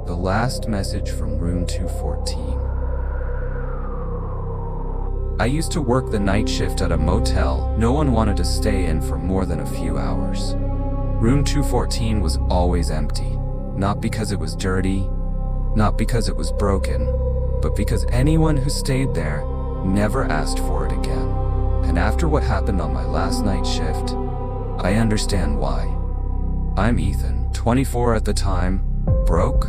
The last message from room 214. I used to work the night shift at a motel. No one wanted to stay in for more than a few hours. Room 214 was always empty. Not because it was dirty, not because it was broken, but because anyone who stayed there never asked for it again. And after what happened on my last night shift, I understand why. I'm Ethan, 24 at the time, broke,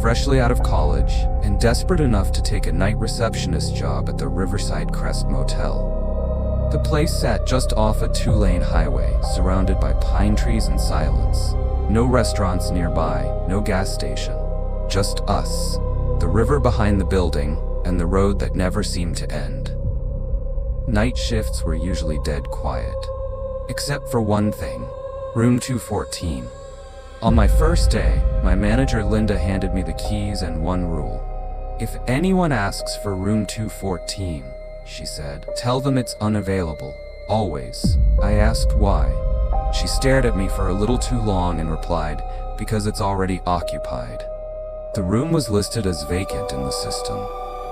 freshly out of college, and desperate enough to take a night receptionist job at the Riverside Crest Motel. The place sat just off a 2-lane highway, surrounded by pine trees and silence. No restaurants nearby, no gas station. Just us, the river behind the building, and the road that never seemed to end. Night shifts were usually dead quiet. Except for one thing, room 214. On my first day, my manager Linda handed me the keys and one rule. If anyone asks for room 214, she said, tell them it's unavailable, always. I asked why. She stared at me for a little too long and replied, because it's already occupied. The room was listed as vacant in the system.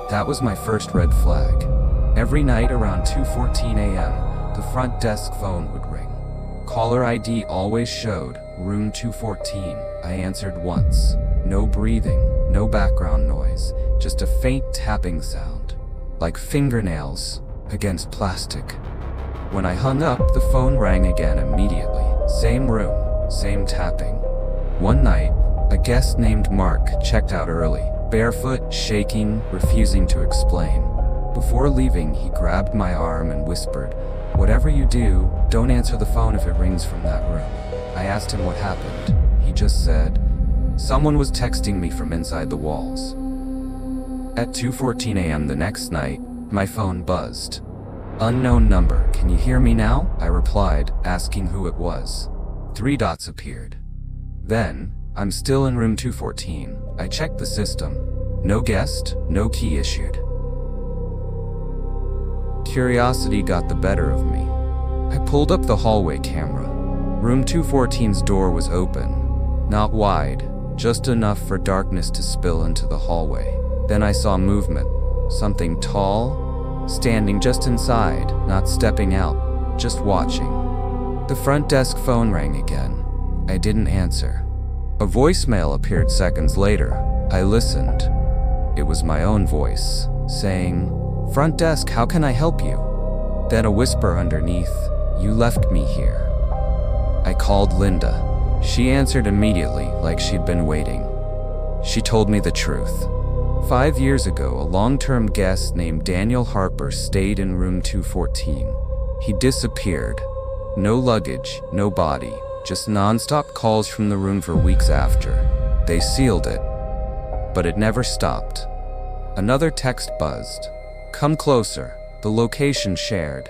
That was my first red flag. Every night around 2:14 a.m., the front desk phone would ring. Caller ID always showed room 214. I answered once. No breathing, no background noise, just a faint tapping sound, like fingernails against plastic. When I hung up, the phone rang again immediately. Same room, same tapping. One night, a guest named Mark checked out early, barefoot, shaking, refusing to explain. Before leaving, he grabbed my arm and whispered, "Whatever you do, don't answer the phone if it rings from that room." I asked him what happened. He just said, "Someone was texting me from inside the walls." At 2:14 a.m. the next night, my phone buzzed. "Unknown number, can you hear me now?" I replied, asking who it was. 3 dots appeared. Then, I'm still in room 214. I checked the system. No guest, no key issued. Curiosity got the better of me. I pulled up the hallway camera. Room 214's door was open. Not wide, just enough for darkness to spill into the hallway. Then I saw movement. Something tall, standing just inside, not stepping out, just watching. The front desk phone rang again. I didn't answer. A voicemail appeared seconds later. I listened. It was my own voice, saying, "Front desk, how can I help you?" Then a whisper underneath, "You left me here." I called Linda. She answered immediately, like she'd been waiting. She told me the truth. 5 years ago, a long-term guest named Daniel Harper stayed in room 214. He disappeared. No luggage, no body, just non-stop calls from the room for weeks after. They sealed it, but it never stopped. Another text buzzed. "Come closer." The location shared.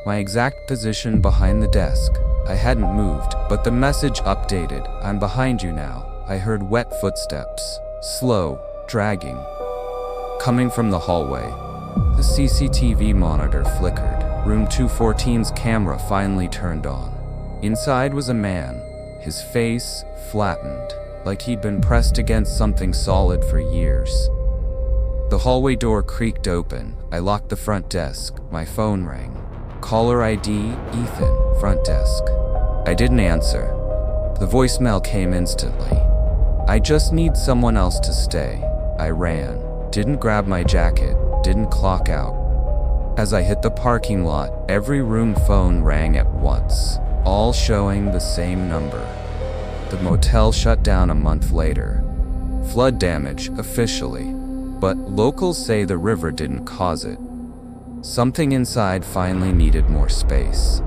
My exact position behind the desk. I hadn't moved, but the message updated. "I'm behind you now." I heard wet footsteps, slow, dragging, coming from the hallway. The CCTV monitor flickered. Room 214's camera finally turned on. Inside was a man, his face flattened, like he'd been pressed against something solid for years. The hallway door creaked open. I locked the front desk. My phone rang. Caller ID, Ethan, front desk. I didn't answer. The voicemail came instantly. "I just need someone else to stay." I ran. Didn't grab my jacket. Didn't clock out. As I hit the parking lot, every room phone rang at once, all showing the same number. The motel shut down a month later. Flood damage, officially. But locals say the river didn't cause it. Something inside finally needed more space.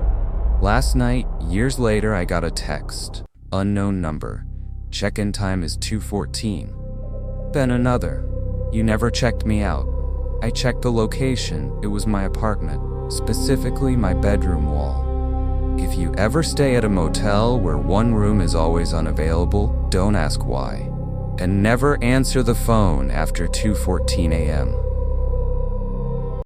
Last night, years later, I got a text. Unknown number. Check-in time is 2:14. Then another. "You never checked me out." I checked the location. It was my apartment, specifically my bedroom wall. If you ever stay at a motel where one room is always unavailable, don't ask why. And never answer the phone after 2:14 a.m.